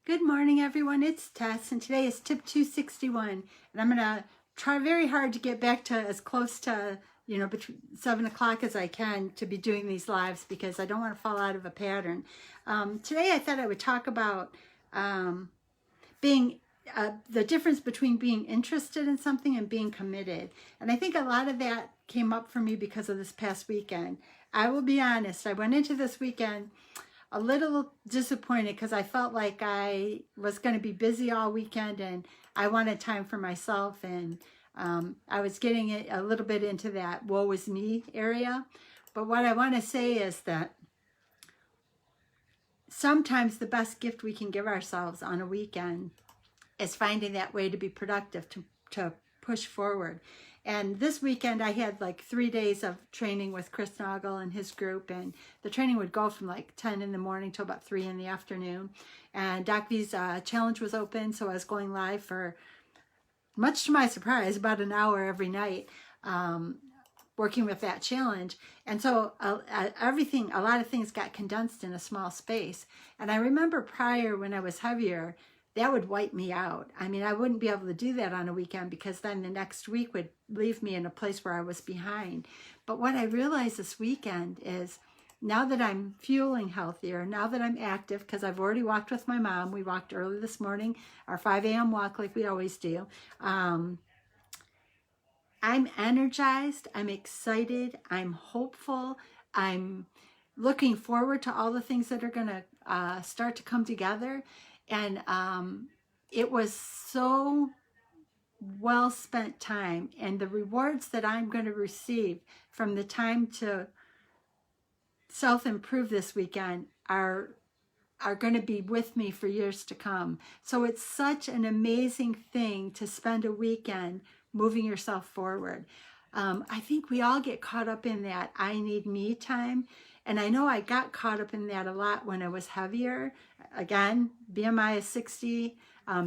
Good morning, everyone. It's Tess, and today is tip 261. And I'm going to try very hard to get back to as close to, between 7 o'clock as I can to be doing these lives because I don't want to fall out of a pattern. Today, I thought I would talk about being the difference between being interested in something and being committed. And I think a lot of that came up for me because of this past weekend. I will be honest, I went into this weekend a little disappointed because I felt like I was going to be busy all weekend and I wanted time for myself, and I was getting a little bit into that woe is me area. But what I want to say is that sometimes the best gift we can give ourselves on a weekend is finding that way to be productive, to push forward. And this weekend I had like 3 days of training with Chris Noggle and his group, and the training would go from like 10 in the morning till about 3 in the afternoon. And Doc V's challenge was open, so I was going live for, much to my surprise, about an hour every night, working with that challenge. And so a lot of things got condensed in a small space. And I remember prior, when I was heavier, that would wipe me out. I mean, I wouldn't be able to do that on a weekend because then the next week would leave me in a place where I was behind. But what I realized this weekend is, now that I'm fueling healthier, now that I'm active, because I've already walked with my mom. We walked early this morning, our 5 a.m. walk like we always do. I'm energized, I'm excited, I'm hopeful, I'm looking forward to all the things that are going to start to come together. And it was so well spent time, and the rewards that I'm going to receive from the time to self-improve this weekend are going to be with me for years to come. So it's such an amazing thing to spend a weekend moving yourself forward. I think we all get caught up in that I need me time. And I know I got caught up in that a lot when I was heavier. Again, BMI is 60.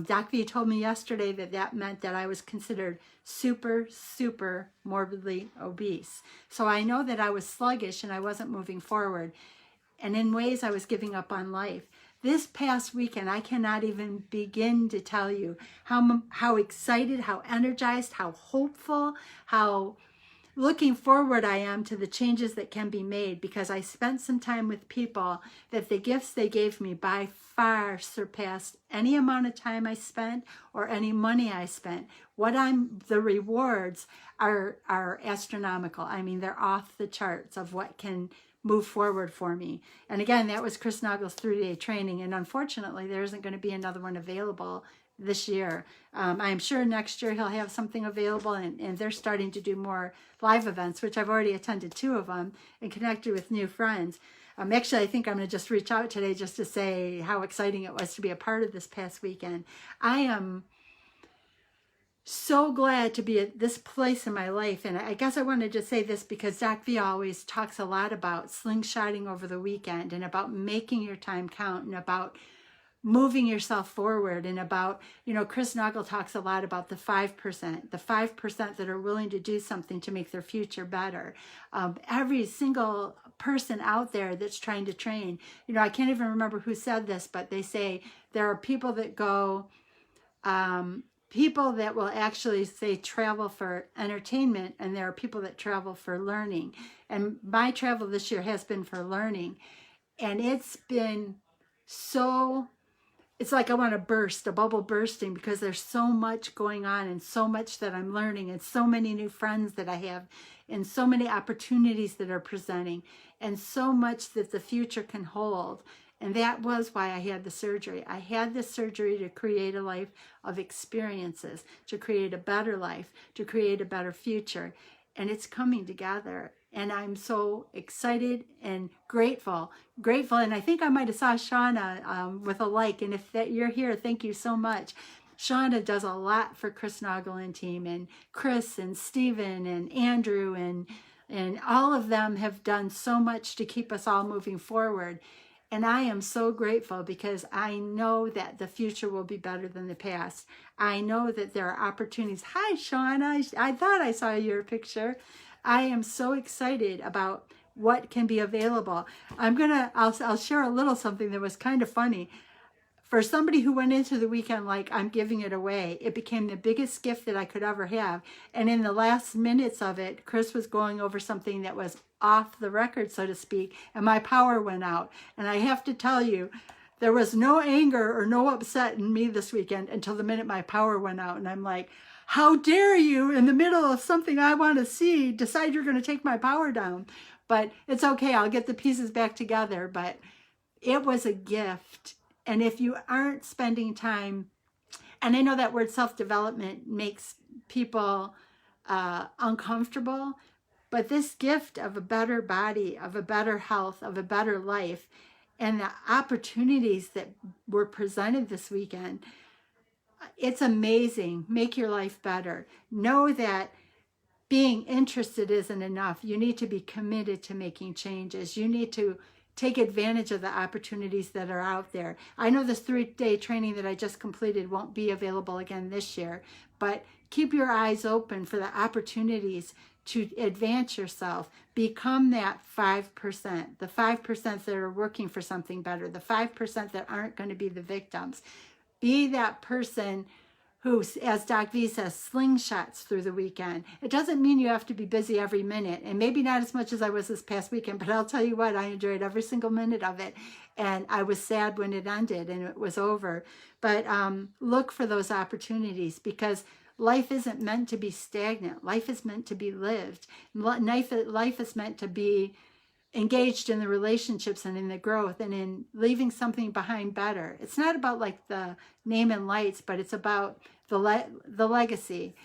Doc V told me yesterday that meant that I was considered super, super morbidly obese. So I know that I was sluggish and I wasn't moving forward. And in ways I was giving up on life. This past weekend, I cannot even begin to tell you how excited, how energized, how hopeful, how looking forward I am to the changes that can be made, because I spent some time with people that the gifts they gave me by far surpassed any amount of time I spent or any money I spent. The rewards are astronomical. I mean, they're off the charts of what can move forward for me. And again, that was Chris Noggle's 3-day training. And unfortunately, there isn't going to be another one available this year. I'm sure next year he'll have something available, and they're starting to do more live events, which I've already attended 2 of them and connected with new friends. Actually, I think I'm going to just reach out today just to say how exciting it was to be a part of this past weekend. I am so glad to be at this place in my life. And I guess I wanted to say this because Doc V always talks a lot about slingshotting over the weekend and about making your time count and about moving yourself forward, and about, Chris Noggle talks a lot about the 5% that are willing to do something to make their future better. Every single person out there that's trying to train, I can't even remember who said this, but they say there are people that go, people that will actually say travel for entertainment, and there are people that travel for learning. And my travel this year has been for learning. And it's been so, it's like I want to burst, a bubble bursting, because there's so much going on and so much that I'm learning, and so many new friends that I have, and so many opportunities that are presenting, and so much that the future can hold. And that was why I had the surgery. I had the surgery to create a life of experiences, to create a better life, to create a better future. And it's coming together. And I'm so excited and grateful. And I think I might have saw Shauna with a like. And if you're here, thank you so much. Shauna does a lot for Chris Noggle and team, and Chris and Stephen and Andrew, and all of them have done so much to keep us all moving forward. And I am so grateful because I know that the future will be better than the past. I know that there are opportunities. Hi, Sean. I thought I saw your picture. I am so excited about what can be available. I'll share a little something that was kind of funny. For somebody who went into the weekend like, I'm giving it away, it became the biggest gift that I could ever have. And in the last minutes of it, Chris was going over something that was off the record, so to speak, and my power went out. And I have to tell you, there was no anger or no upset in me this weekend until the minute my power went out. And I'm like, how dare you, in the middle of something I want to see, decide you're going to take my power down? But it's okay. I'll get the pieces back together. But it was a gift. And if you aren't spending time, and I know that word self-development makes people uncomfortable, but this gift of a better body, of a better health, of a better life, and the opportunities that were presented this weekend, it's amazing. Make your life better. Know that being interested isn't enough. You need to be committed to making changes. You need to take advantage of the opportunities that are out there. I know this 3-day training that I just completed won't be available again this year, but keep your eyes open for the opportunities to advance yourself. Become that 5%, the 5% that are working for something better, the 5% that aren't going to be the victims. Be that person who, as Doc V says, slingshots through the weekend. It doesn't mean you have to be busy every minute, and maybe not as much as I was this past weekend, but I'll tell you what, I enjoyed every single minute of it, and I was sad when it ended and it was over. But look for those opportunities, because life isn't meant to be stagnant. Life is meant to be lived. Life is meant to be engaged in the relationships and in the growth and in leaving something behind better. It's not about like the name and lights, but it's about the legacy.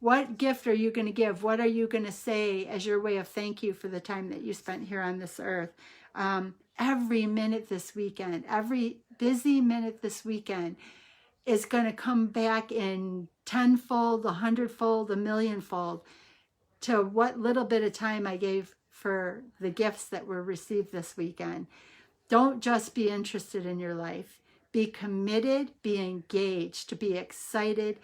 What gift are you going to give? What are you going to say as your way of thank you for the time that you spent here on this earth? Every minute this weekend, every busy minute this weekend is going to come back in tenfold, 100-fold, 1,000,000-fold to what little bit of time I gave for the gifts that were received this weekend. Don't just be interested in your life. Be committed, be engaged, to be excited,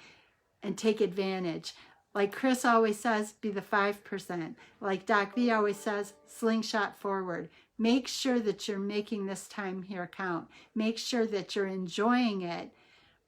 and take advantage. Like Chris always says, be the 5%. Like Doc V always says, slingshot forward. Make sure that you're making this time here count. Make sure that you're enjoying it.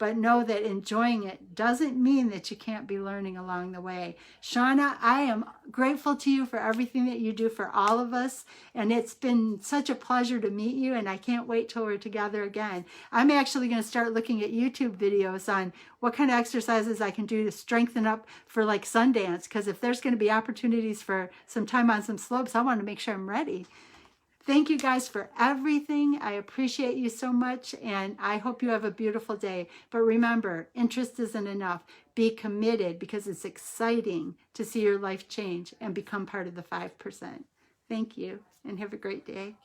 But know that enjoying it doesn't mean that you can't be learning along the way. Shauna, I am grateful to you for everything that you do for all of us. And it's been such a pleasure to meet you. And I can't wait till we're together again. I'm actually going to start looking at YouTube videos on what kind of exercises I can do to strengthen up for like Sundance. Because if there's going to be opportunities for some time on some slopes, I want to make sure I'm ready. Thank you guys for everything. I appreciate you so much, and I hope you have a beautiful day. But remember, interest isn't enough. Be committed, because it's exciting to see your life change and become part of the 5%. Thank you, and have a great day.